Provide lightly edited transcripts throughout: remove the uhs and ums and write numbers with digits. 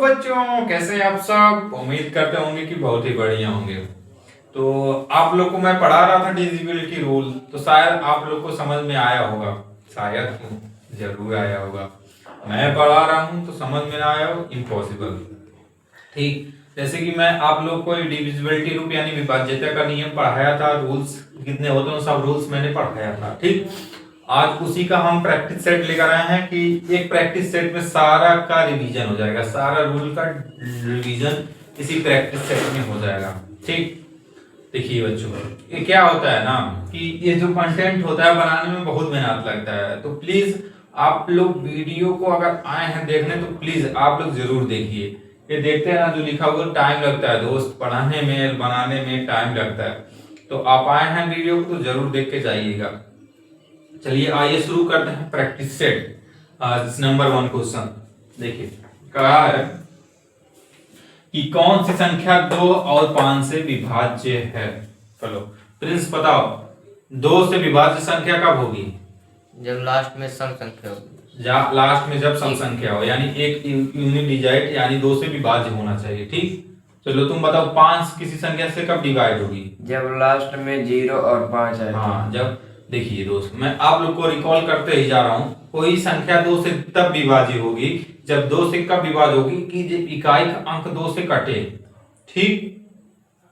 बच्चों, कैसे हैं आप सब। उम्मीद करते होंगे कि बहुत ही बढ़िया होंगे। तो आप लोग को मैं पढ़ा रहा था डिविजिबिलिटी रूल, तो शायद आप लोग को समझ में आया होगा। शायद क्यों, जरूर आया होगा। मैं पढ़ा रहा हूं तो समझ में ना आया हो, इम्पॉसिबल। ठीक, जैसे कि मैं आप लोग को डिविजिबिलिटी रूल यानी विभाज्यता का नियम पढ़ाया था। रूल्स कितने होते हैं सब रूल्स मैंने पढ़ाया था। ठीक, आज उसी का हम प्रैक्टिस सेट लेकर आए हैं कि एक प्रैक्टिस सेट में सारा का रिवीजन हो जाएगा। सारा रूल का रिवीजन इसी प्रैक्टिस सेट में हो जाएगा। ठीक, देखिए बच्चों, ये क्या होता है ना कि ये जो कंटेंट होता है बनाने में बहुत मेहनत लगता है। तो प्लीज आप लोग वीडियो को अगर आए हैं देखने तो प्लीज आप लोग जरूर देखिए। ये देखते हैं ना, जो लिखा हुआ टाइम लगता है दोस्त, पढ़ाने में बनाने में टाइम लगता है। तो आप आए हैं वीडियो को तो जरूर देख के जाइएगा। चलिए आइए शुरू करते हैं प्रैक्टिस सेट। नंबर 1 क्वेश्चन देखिए, कहा है कि कौन सी संख्या 2 और 5 से विभाज्य है। चलो प्रिंस बताओ, 2 से विभाज्य संख्या कब होगी? जब लास्ट में सम संख्या होगी। लास्ट में जब सम संख्या हो, यानी एक यूनिट डिजिट यानी 2 से विभाज्य होना चाहिए। ठीक, चलो तुम बताओ 5 किसी संख्या से कब डिवाइड होगी? जब लास्ट में 0 और 5 आए। हाँ, जब देखिए दोस्त, मैं आप लोग को रिकॉल करते ही जा रहा हूं। कोई संख्या 2 से तब विभाज्य होगी जब 2 से कब विभाज्य होगी कि जब इकाई का अंक 2 से कटे। ठीक,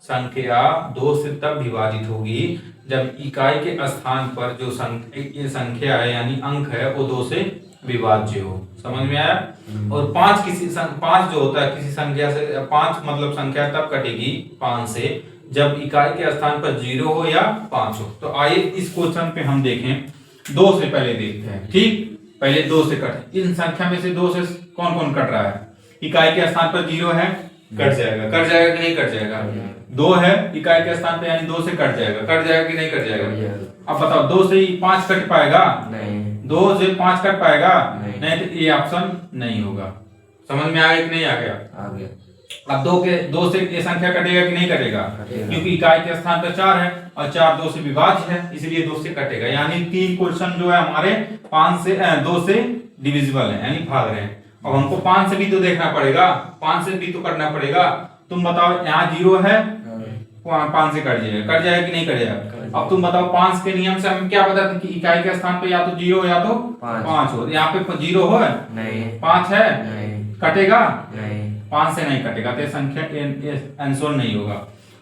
संख्या 2 से तब विभाजित होगी जब इकाई के स्थान पर जो संख्या है यानी अंक है वो 2 से विभाज्य हो। समझ में आया? और 5 जो होता है किसी संख्या से, 5 मतलब संख्या तब कटेगी 5 से जब इकाई के स्थान पर 0 हो या 5 हो। तो आइए इस क्वेश्चन पे हम देखें। 2 से पहले देखते हैं। ठीक, पहले 2 से कटे। इन संख्या में से 2 से कौन कौन कट रहा है? इकाई के स्थान पर 0 है, कट जाएगा। कट जाएगा कि नहीं कट जाएगा? 2 है इकाई के स्थान पर यानी 2 से कट जाएगा। कट जाएगा कि नहीं कट जाएगा? अब बताओ 2 से 5 कट पाएगा? नहीं। 2 से 5 कट पाएगा? नहीं। तो ये ऑप्शन नहीं होगा। समझ में आ गया कि नहीं आ गया? आ गया। अब 2 से ये संख्या कटेगा कि नहीं कटेगा? क्योंकि इकाई के स्थान पर 4 है और 4 2 से विभाज्य है, इसलिए 2 से कटेगा। यानी 3 क्वेश्चन जो है हमारे 2 से डिविजिबल है यानी भाग रहे हैं। अब हमको 5 से भी तो देखना पड़ेगा, 5 से भी तो करना पड़ेगा। तुम बताओ, यहाँ 0 है, 5 से कट जाएगा कि नहीं कट जाएगा? अब तुम बताओ 5 के नियम से हम क्या बताते हैं कि इकाई के स्थान पे या तो 0 या तो 5 हो। यहाँ पे 0 हो नहीं, 5 है, कटेगा नहीं, 5 से नहीं कटेगा, तो संख्या आंसर नहीं होगा।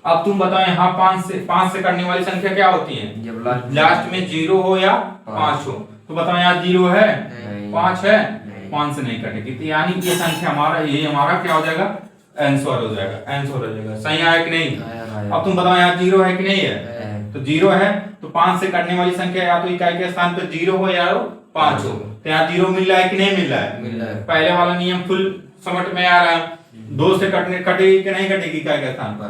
अब तुम बताओ यहाँ 5 से करने वाली संख्या क्या होती है? जब लास्ट में 0 हो या 5 हो। तो बताओ यहाँ 0 है, 5 है, 5 से नहीं कटेगी। तो यानी ये संख्या हमारा क्या हो जाएगा? आंसर हो जाएगा। आंसर हो जाएगा। सही आया कि नहीं? अब तुम बताओ यहाँ 0 है कि नहीं है? तो 0 है तो 5 से कटने वाली संख्या या तो इकाई के स्थान पर 0 हो या 5 हो। तो यहाँ 0 मिल रहा है कि नहीं मिल रहा है? मिल रहा है। पहले वाला नियम फुल समझ में आ रहा है। 2 से कटेगी कि नहीं कटेगी इकाई के स्थान पर?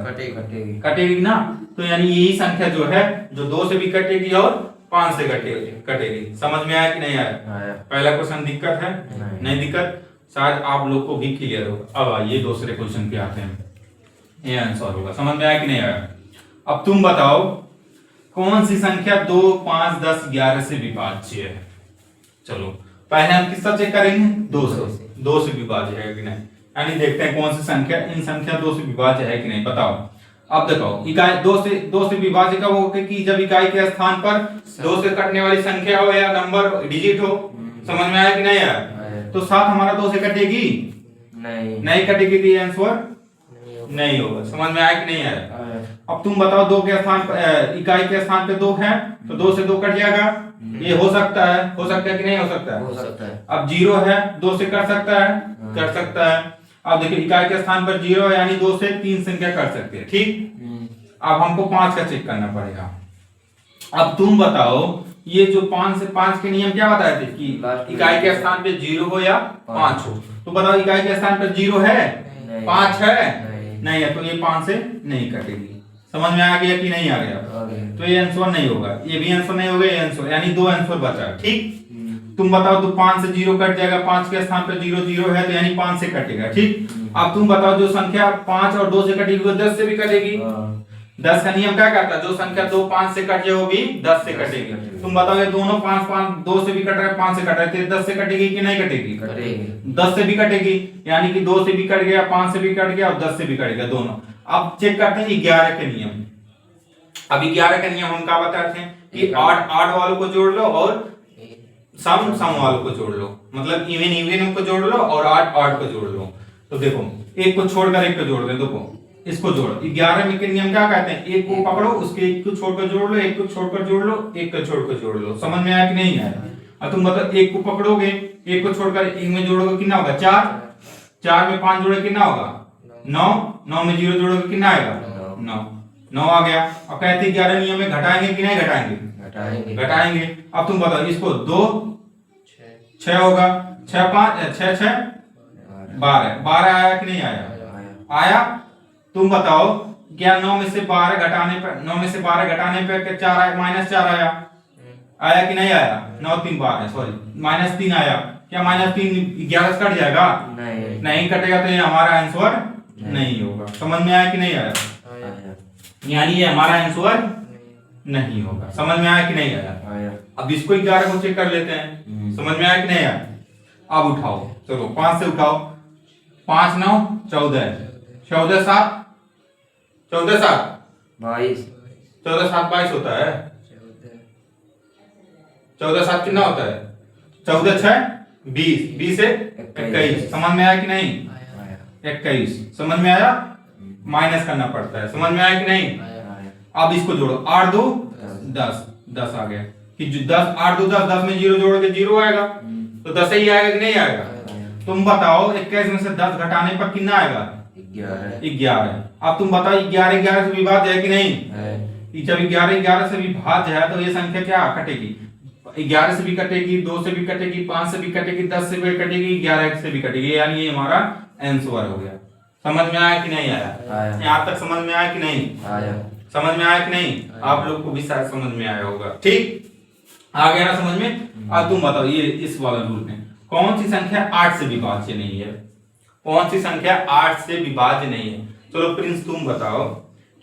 कटेगी ना। तो यानी यही संख्या जो है जो 2 से भी कटेगी और 5 से कटेगी। समझ में आया कि नहीं आया? पहला क्वेश्चन दिक्कत है? नहीं दिक्कत, शायद आप लोग को भी क्लियर होगा। अब आइए दूसरे क्वेश्चन पे आते हैं। ये आंसर होगा। समझ में आया कि नहीं आया? अब तुम बताओ कौन सी संख्या 2 5 10 11 से विभाज्य है। चलो पहले हम किससे चेक करेंगे? 2 से विभाज्य है कि नहीं, यानी देखते हैं कौन सी संख्या इन संख्या 2 से विभाज्य है कि नहीं। बताओ। अब देखो इकाई 2 से विभाज्य कब होगा कि जब इकाई के स्थान पर 2 से कटने वाली संख्या हो या नंबर डिजिट हो। समझ में आया कि नहीं आया? तो 7 हमारा 2 से कटेगी? नहीं कटेगी, तो ये आंसर नहीं होगा। समझ में आया कि नहीं आया? अब तुम बताओ 2 के स्थान पर इकाई के स्थान पे 2 है तो 2 से 2 कट जाएगा। ये हो सकता है कि नहीं हो सकता है? हो सकता है। अब 0 है, 2 से कर सकता है? कर सकता है। अब देखिए इकाई के स्थान पर 0 है यानी 2 से 3 संख्या कर सकते हैं। ठीक, अब हमको 5 का चेक करना पड़ेगा। अब तुम बताओ ये जो 5 से 5 के नियम क्या बताए थे कि इकाई के स्थान पे 0 हो या 5 हो। तो बताओ इकाई के स्थान पर 0 है, 5 है, नहीं है, तो ये 5 से नहीं कटेगी। समझ में आ गया कि नहीं आ गया? तो ये आंसर नहीं होगा, ये भी आंसर नहीं होगा, ये आंसर, यानी 2 आंसर बचा। ठीक, तुम बताओ तो 5 से 0 कट जाएगा, 5 के स्थान पर 0 0 है तो यानी 5 से कटेगा। ठीक, अब तुम बताओ जो संख्या 5 और 2 से कटेगी वो 10 से भी कटेगी। 10 का नियम क्या कहता है, जो संख्या 2 5 से कटे वो भी 10 से कटेगी। तुम बताओ ये दोनों 5 5 2 से भी कट रहा है 5 से कट रहा है, तो 10 से कटेगी कि नहीं कटेगी? कटेगी। 10 से भी कटेगी, यानी कि 2 से भी कट गया, 5 से भी कट गया और 10 से भी कट गया दोनों। अब चेक करते हैं 11 के नियम। अब 11 का नियम हम क्या बताते हैं कि 8 वालों को जोड़ लो और सम वालों को जोड़ लो, मतलब इवन को जोड़ लो और 8 को जोड़ लो। तो देखो एक को छोड़कर एक को जोड़ दे, देखो इसको जोड़। 11 में के नियम क्या कहते हैं, एक को पकड़ो उसके एक को छोड़कर जोड़ लो, एक को छोड़कर जोड़ लो, एक को छोड़कर जोड़ लो। समझ में आया कि नहीं आया? अब तुम बताओ एक को पकड़ोगे, एक को छोड़कर एक में जोड़ोगे कितना होगा? 4। 4 में 5 जोड़े कितना होगा? 9। 9 में 0 जोड़ोगे कितना आएगा? 9 आ गया। अब कहते हैं 11 नियम में घटाएंगे कि नहीं घटाएंगे? घटाएंगे। अब तुम बताओ इसको 2 6 होगा, 6 5 6 6 12 आया कि नहीं आया? आया। तुम बताओ क्या 9 में से 12 घटाने पर 9 में से 12 घटाने पर 4 आया, -4 आया? आया कि नहीं आया? 9 3 12 सॉरी -3 आया। क्या -3 11 से कट जाएगा? नहीं कटेगा, तो ये हमारा आंसर नहीं होगा। समझ में आया कि नहीं आया? यानी ये हमारा आंसर नहीं होगा। समझ में आया कि नहीं आया? अब इसको 11 को चेक कर लेते हैं। समझ में आया कि नहीं आया? अब उठाओ, चलो 5 से उठाओ। 5 9 14 14 7 14 7 22 14 7 22 होता है। 14 7 कितना होता है? 14 6 20 20 से 21। समझ में आया कि नहीं? 21। समझ में आया? माइनस करना पड़ता है। समझ में आया कि नहीं? अब इसको जोड़ो, 8 2 10 10 आ गया कि 10 8 2 10 10 में 0 जोड़ोगे 0 आएगा, तो 10 ही आएगा कि नहीं आएगा? तुम बताओ 21 में से 10 घटाने पर कितना आएगा? 11। अब तुम बताओ 11 11 से विभाज्य है कि नहीं? जब 11 11 से विभाज्य है तो ये संख्या क्या कटेगी? 11 से भी कटेगी, 2 से भी कटेगी, 5 से भी कटेगी, 10 से भी कटेगी, 11 से भी कटेगी, यानी ये हमारा आंसर हो गया। समझ में आया कि नहीं आया? यहाँ तक समझ में आया कि नहीं आया? समझ में आया कि नहीं? आप लोग को भी शायद समझ में आया होगा। ठीक, आ गया ना समझ में? अब तुम बताओ ये इस वाला रूल में कौन सी संख्या 8 से विभाज्य नहीं है? कौन सी संख्या 8 से विभाज्य नहीं है? चलो प्रिंस तुम बताओ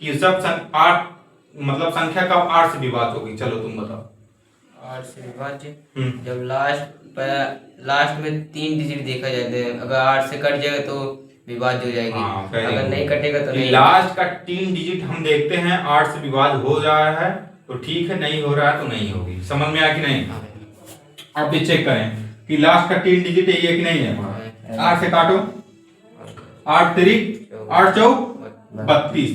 कि सब 8 मतलब संख्या कब 8 से विभाज्य होगी? चलो तुम बताओ। 8 से विभाज्य जब लास्ट में 3 डिजिट देखा जाता है, अगर 8 से कट जाएगा तो विभाज्य हो जाएगी। अगर नहीं कटेगा तो नहीं। लास्ट का 3 डिजिट हम देखते हैं 8 से विभाज्य हो जा रहा है तो ठीक है, नहीं हो रहा है तो नहीं होगी। समझ में आया कि नहीं? अब भी चेक करें कि लास्ट का 3 डिजिट है कि नहीं है? 8 से काटो, 8 3 8 4 32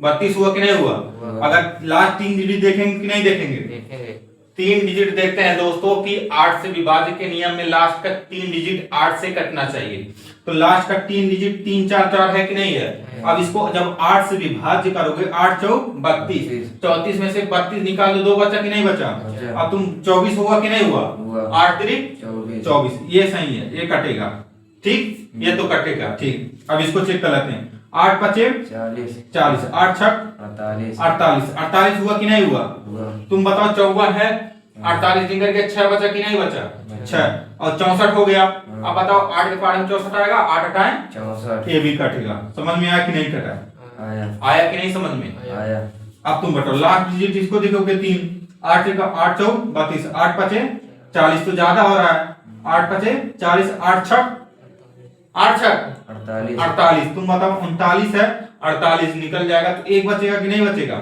32 हुआ कि नहीं हुआ? अगर लास्ट 3 डिजिट देखेंगे कि नहीं देखेंगे? 3 डिजिट देखते हैं दोस्तों कि 8 से विभाज्य के नियम में लास्ट का 3 डिजिट 8 से कटना चाहिए। तो लास्ट का 3 डिजिट 3 4 4 है कि नहीं है? अब इसको जब 8 से विभाज्य करोगे 8 4 32 34 में से 32 निकाल दो, 2 बचा कि नहीं बचा? अब तुम 24 हुआ कि नहीं हुआ? 8 3 24, ये सही है, ये कटेगा। ठीक, ये तो कटेगा। ठीक, अब इसको चेक कर लेते हैं। 8 5 40 8 6 48 हुआ कि नहीं हुआ? तुम बताओ 54 है, 48 दिन करके 6 बचा कि नहीं बचा? 6 और 64 हो गया। अब बताओ 8 के पार में 64 आएगा, 8 हटाएं 64, ये भी कटेगा। समझ में आया कि नहीं कटा? आया कि नहीं समझ में? आया। अब तुम बताओ लास्ट डिजिट इसको देखोगे 3 8 4 32 8 5 40 तो ज्यादा हो रहा है। 8 5 40 8 6 48। तुम बताओ 39 है, 48 निकल जाएगा तो एक बचेगा कि नहीं बचेगा?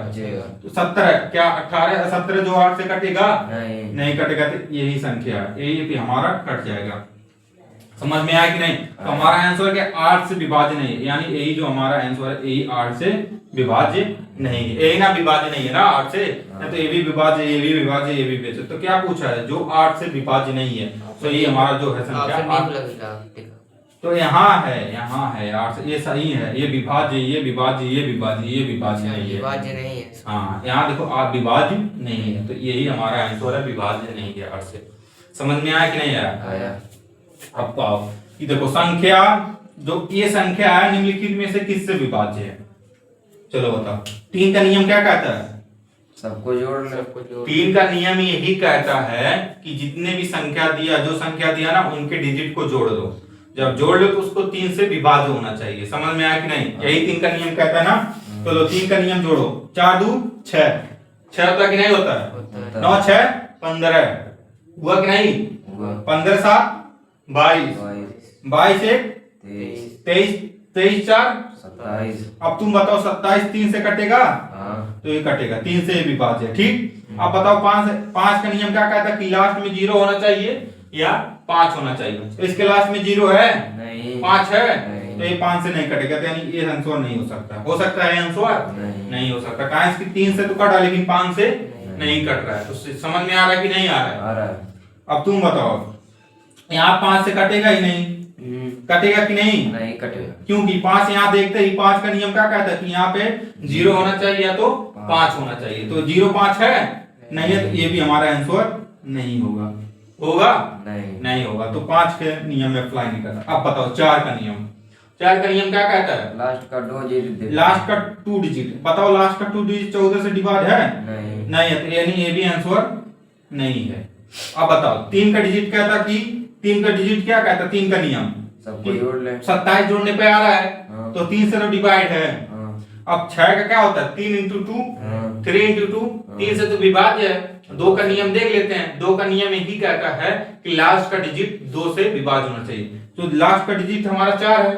तो 70 है क्या? 18 17 जो 8 से कटेगा नहीं कटेगा, तो यही संख्या है, यही हमारा कट जाएगा। समझ में आया कि नहीं? तो हमारा आंसर क्या? 8 से विभाज्य नहीं है, यानी यही जो हमारा आंसर है यही 8 से विभाज्य नहीं है। यही ना विभाज्य नहीं है ना 8 से, तो ये भी विभाज्य, ये भी विभाज्य, ये भी विभाज्य। तो क्या पूछा है? जो 8 से विभाज्य नहीं है, तो ये हमारा जो है संख्या तो यहाँ है 8 से, ये सही है। ये विभाज्य, ये विभाज्य, ये विभाज्य, ये विभाज्य नहीं है। हाँ, यहाँ देखो आप विभाज्य नहीं है, तो यही हमारा आंसर है, विभाज्य नहीं है 8 से। समझ में आया कि नहीं आया? अब आओ कि देखो संख्या, जो ये संख्या है निम्नलिखित में से किससे विभाज्य है? चलो बताओ। 3 का नियम क्या कहता है? सबको जोड़ लो। 3 का नियम यही कहता है कि जितने भी संख्या दिया, जो संख्या दिया ना उनके डिजिट को जोड़ दो। जब जोड़ लो तो उसको 3 से विभाज्य होना चाहिए। समझ में आया कि नहीं? यही 3 का नियम कहता है ना। चलो 3 का नियम जोड़ो, 4 2 6, 6 होता है कि नहीं होता है? 9 6 15 हुआ कि नहीं? 15 7 22, 22 1 23, 23 4 27। अब तुम बताओ 27 3 से कटेगा? तो ये कटेगा, 3 से ये भी विभाज्य है, ठीक। अब बताओ 5 का नियम क्या कहता है कि लास्ट में 0 होना चाहिए या 5 होना चाहिए। तो इसके लास्ट में 0 है नहीं, 5 है, नहीं। तो ये 5 से नहीं कटेगा, तो यानी ये आंसर नहीं हो सकता। हो सकता है आंसर? नहीं हो सकता। कहां इसकी 3 से तो कटा, लेकिन 5 से नहीं कट रहा है। तो समझ में आ रहा है कि नहीं आ रहा है? आ रहा है। अब तुम बताओ, यहाँ 5 से कटेगा ही नहीं, कटेगा कि नहीं? नहीं कटेगा। क्योंकि 5 यहाँ देखते ही 5 का नियम क्या कहता है कि यहाँ पे 0 होना चाहिए या तो 5 होना चाहिए। तो 0 5 है नहीं है, तो ये भी हमारा आंसर नहीं होगा। होगा? नहीं होगा। तो 5 के नियम में अप्लाई नहीं करना। अब बताओ 4 का नियम। 4 का नियम क्या कहता है? लास्ट का 2 डिजिट। लास्ट का 2 डिजिट। बताओ लास्ट का 2 डिजिट 14 से डिवाइड है? नहीं है, तो यानी ये भी आंसर नहीं है। अब बताओ 3 का डिजिट कहता कि 3 का डिजिट क्या कहता? 3 का नियम सबको जोड़ ले। 27 जोड़ने पे आ रहा है, तो 3 से तो डिवाइड है। अब 6 का क्या होता है? 3 into 2, 3 into 2, 3 से तो विभाज्य है। 2 का नियम देख लेते हैं। 2 का नियम यही कहता है कि लास्ट का डिजिट 2 से विभाज्य होना चाहिए। तो लास्ट का डिजिट हमारा 4 है,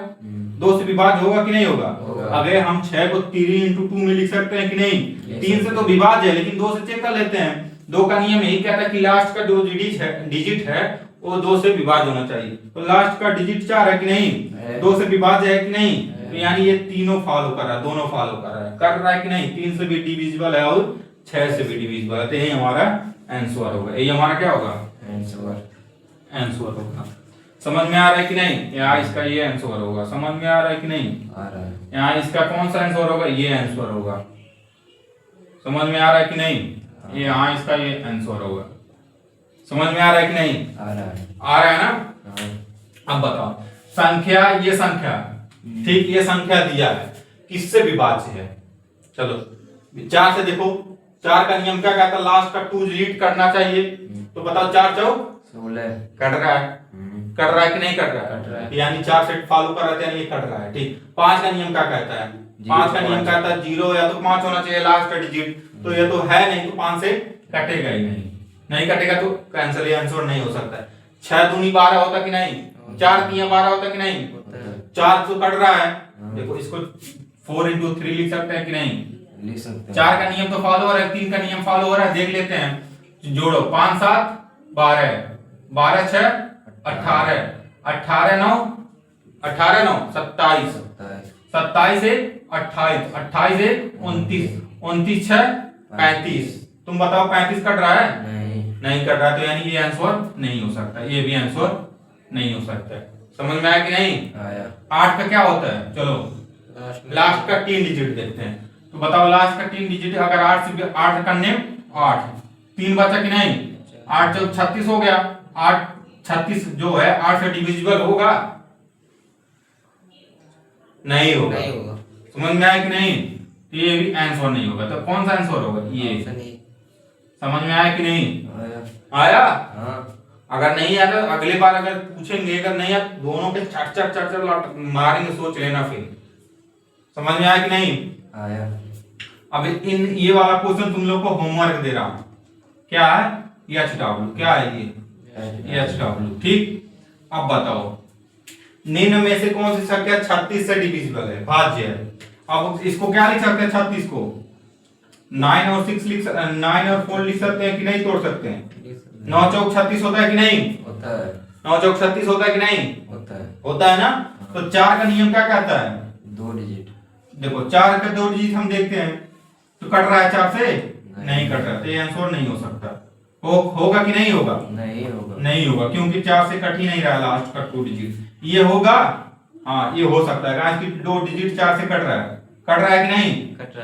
2 से विभाज्य होगा कि नहीं होगा? अगर हम 6 को 3 into 2 में लिख सकते हैं कि नहीं? 3 से तो विभाज्य है, लेकिन 2 से चेक कर लेते हैं। 2 का नियम यही कहता है कि लास्ट का जो डिजिट है वो 2 से विभाज्य होना चाहिए। तो लास्ट का डिजिट 4 है कि नहीं? 2 से विभाज्य है कि नहीं? तो यानी ये तीनों फॉलो कर रहा है, दोनों फॉलो कर रहा है कि नहीं? 3 से भी डिविजिबल है और 6 से भी डिविजिबल है। तो यही हमारा आंसर होगा। ये हमारा क्या होगा? आंसर होगा। समझ में आ रहा है कि नहीं? यहाँ इसका ये आंसर होगा। समझ में आ रहा है कि नहीं? आ रहा है। यहाँ इसका कौन सा आंसर होगा? ये आंसर होगा। समझ में आ रहा है कि नहीं? ये यहाँ इसका ये आंसर होगा। समझ में आ रहा है कि नहीं? आ रहा है। आ रहा है ना? अब बताओ संख्या, ये संख्या ठीक, ये संख्या दिया है, किससे विभाज्य है? चलो 4 से देखो। 4 का नियम क्या कहता है? लास्ट का 2 डिलीट करना चाहिए। तो बताओ 4 चौक 16 कट रहा है, कट रहा है कि नहीं कट रहा कट रहा है? है। यानी 4 सेट फॉलो कर रहे थे, ये कट रहा है, ठीक। 5 का नियम क्या कहता है? 5 का नियम कहता है 0 या तो 5 होना चाहिए लास्ट का डिजिट। तो ये तो है नहीं, तो 5 से कटेगा ही नहीं कटेगा, तो कैंसिल, ये आंसर नहीं हो सकता है। 6 दूनी 12 होता कि नहीं? 4 3 12 होता कि नहीं? 4 तो कट रहा है। देखो इसको 4 into 3 लिख सकते हैं कि नहीं? लिख सकते हैं। 4 का नियम तो फॉलो हो रहा है, 3 का नियम फॉलो हो रहा है, देख लेते हैं। जोड़ो 5 7 12, 12 6 18, 18 9 27, 27 1 28, 28 1 29, 29 6 35। तुम बताओ 35 कट रहा है? नहीं कट रहा है, तो यानी ये आंसर नहीं हो सकता। ये भी आंसर नहीं हो सकता है। समझ में आया कि नहीं? आया। 8 का क्या होता है? चलो लास्ट का 3 डिजिट देखते हैं। तो बताओ लास्ट का 3 डिजिट, अगर 8 से 8 का नियम 8, 3 बचा कि नहीं? 8 चौक 36 हो गया। 8 36 जो है 8 से डिविजिबल होगा? नहीं होगा। समझ में आया कि नहीं? तो ये भी आंसर नहीं होगा। तो कौन सा आंसर होगा? ये। समझ में आया कि नहीं? आया? अगर नहीं आया तो अगली बार अगर पूछेंगे, अगर नहीं आया दोनों के चट मारेंगे, सोच लेना फिर। समझ में आया कि नहीं? आया। अब ये वाला क्वेश्चन तुम लोग को होमवर्क दे रहा हूं। क्या है? HW। क्या है ये? HW, ठीक। अब बताओ निम्न में से कौन सी संख्या 36 से डिविजिबल है, भाज्य है? अब इसको क्या लिख सकते हैं? 36 को 9 और 4 लिख सकते हैं कि नहीं? तोड़ सकते हैं। 9 चौक 36 होता है कि नहीं? होता है। 9 चौक 36 होता है कि नहीं? होता है ना? तो 4 का नियम क्या कहता है? 2 डिजिट। देखो 4 का 2 डिजिट हम देखते हैं, तो कट रहा है 4 से? नहीं कट रहा, तो ये आंसर नहीं हो सकता। होगा कि नहीं होगा? नहीं होगा, क्योंकि 4 से कट ही नहीं रहा लास्ट का 2 डिजिट। ये होगा? हाँ, ये हो सकता है, कारण कि 2 डिजिट 4 से कट रहा है कि नहीं?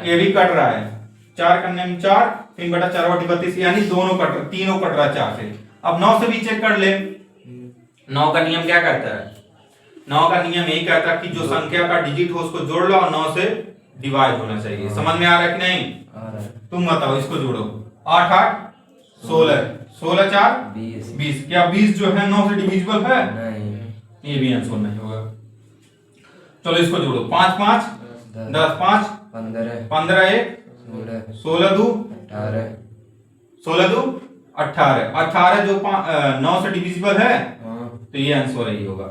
ये भी कट रहा है। 4 का नियम 4, 3/4 32, यानी तीनों कट रहा है 4 से। अब 9 से भी चेक कर ले। 9 का नियम क्या कहता है? 9 का नियम यही कहता है कि जो संख्या का डिजिट हो उसको जोड़ लो और 9 से डिवाइड होना चाहिए। समझ में आ रहा है कि नहीं? तुम बताओ, इसको जोड़ो। 8 8 16, 16 4 20। क्या 20 जो है 9 से डिविजिबल है? ये भी आंसर नहीं होगा। चलो इसको जोड़ो। 5 5 10, 5 15 15 एक 16 16 दू 18 16 दू 18 18 जो 9 से डिविजिबल है हाँ तो ये आंसर ही होगा।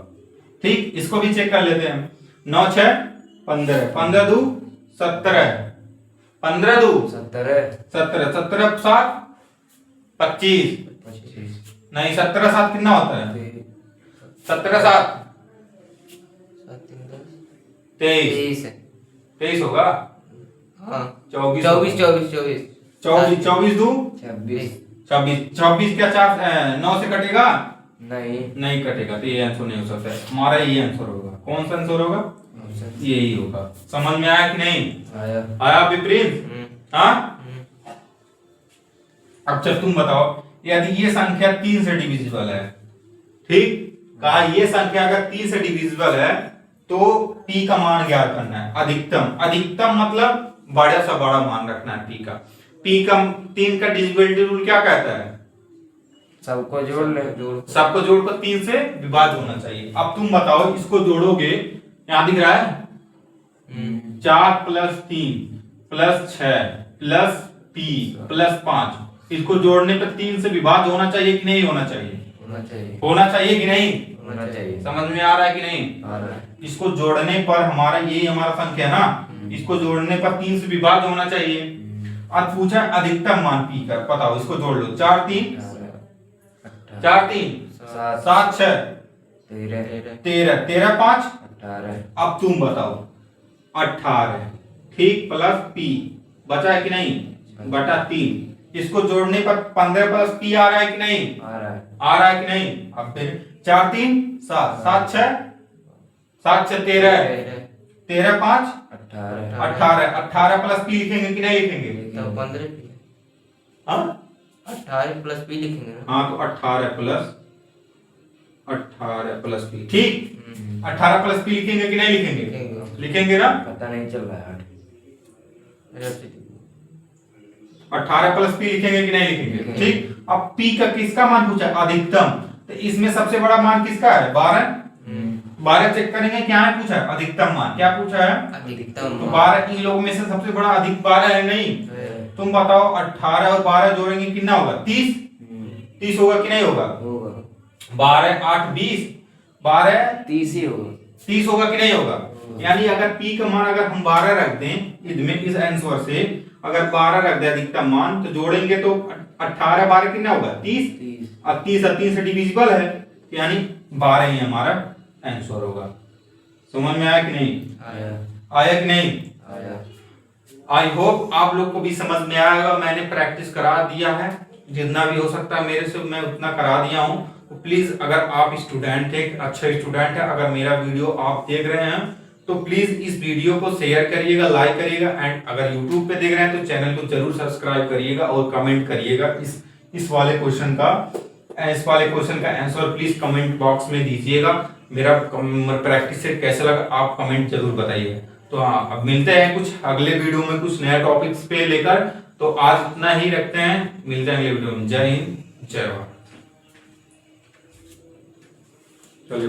ठीक, इसको भी चेक कर लेते हैं। 9 6 15 15 दू 17 15 दू 17 17 17 7 25 25 नहीं 17 7 कितना होता है? 17 7 23 23 23 होगा। हाँ 24 24 24 24 24 24 दू 26 26 26 क्या 4 9 से कटेगा? नहीं नहीं कटेगा, तो ये आंसर नहीं हो सकता है। हमारा ये आंसर होगा। कौन सा आंसर होगा? यही होगा। समझ में आया कि नहीं आया आया विपरीत? हाँ, अब जब तुम बताओ यदि ये संख्या 3 से डिविजिबल है, ठीक, कहा ये संख्या अगर 3 से डिविजिबल है तो p का मान ज्ञात करना है। अधिकतम, अधिकतम मतलब बड़ा सा बड़ा मान रखना है p का। p का 3 का डिविजिबिलिटी रूल क्या कहता है? सबको जोड़ ले सबको जोड़कर 3 से विभाज्य होना चाहिए। अब तुम बताओ इसको जोड़ोगे, यहां दिख रहा है 4 + 3 + 6 + p + 5, इसको जोड़ने पर 3 से विभाज्य होना चाहिए कि नहीं होना चाहिए? होना चाहिए होना चाहिए कि नहीं? होना चाहिए समझ में आ रहा है कि नहीं? आ रहा है इसको जोड़ने पर हमारा यही हमारा संख्या है ना, इसको जोड़ने पर 3 से विभाज्य होना चाहिए। अब पूछा अधिकतम मान p का, बताओ इसको जोड़ लो। 4 3 4 3 7 6 13 13 5 18 अब तुम बताओ 18, ठीक, प्लस p बचा है कि नहीं? बटा 3, इसको जोड़ने पर 15 + p आ रहा है कि नहीं? आ रहा है आ रहा है कि नहीं? अब फिर 4 3 7 7 6 7 6 13 13 5 18 18 18 + p लिखेंगे कि नहीं लिखेंगे? तो 15 p हाँ 18 + p लिखेंगे ना। हाँ, तो 18 + p, ठीक, 18 + p लिखेंगे कि नहीं लिखेंगे? लिखेंगे। लिखेंगे ना। पता नहीं चल रहा है 18 + p लिखेंगे कि नहीं लिखेंगे? ठीक, अब p का किसका मान पूछा? अधिकतम, तो इसमें सबसे बड़ा मान किसका है? 12 12 चेक करेंगे, क्या है पूछा? अधिकतम मान। क्या पूछा है? अधिकतम तो 12 इन लोगों में से सबसे बड़ा अधिक 12 है नहीं? तुम बताओ 18 और 12 जोड़ेंगे कितना होगा? 30 30 होगा कि नहीं होगा? होगा 12 8 20 12 30 ही होगा 30 होगा कि नहीं होगा? यानी अगर p का मान अगर हम 12 रख दें इसमें, इस आंसर से अगर 12 रख दे अधिकतम मान, तो जोड़ेंगे तो 18 12 कितना होगा? 30। अब 30 और 3 से डिविजिबल है, यानी 12 ही हमारा आंसर होगा। समझ में आया कि नहीं? आया आया कि नहीं? आया आई होप आप लोग को भी समझ में आएगा। मैंने प्रैक्टिस करा दिया है, जितना भी हो सकता है मेरे से मैं उतना करा दिया हूँ। तो प्लीज अगर आप स्टूडेंट है, अच्छा स्टूडेंट है, अगर मेरा वीडियो आप देख रहे हैं तो प्लीज इस वीडियो को शेयर करिएगा, लाइक करिएगा, एंड अगर यूट्यूब पे देख रहे हैं तो चैनल को जरूर सब्सक्राइब करिएगा और कमेंट करिएगा। इस वाले क्वेश्चन का आंसर प्लीज कमेंट बॉक्स में दीजिएगा। मेरा प्रैक्टिस सेट कैसा लगा आप कमेंट जरूर बताइएगा। तो हाँ, अब मिलते हैं कुछ अगले वीडियो में कुछ नया टॉपिक्स पे लेकर। तो आज इतना ही रखते हैं, मिलते हैं अगले वीडियो में। जय हिंद, जय भारत।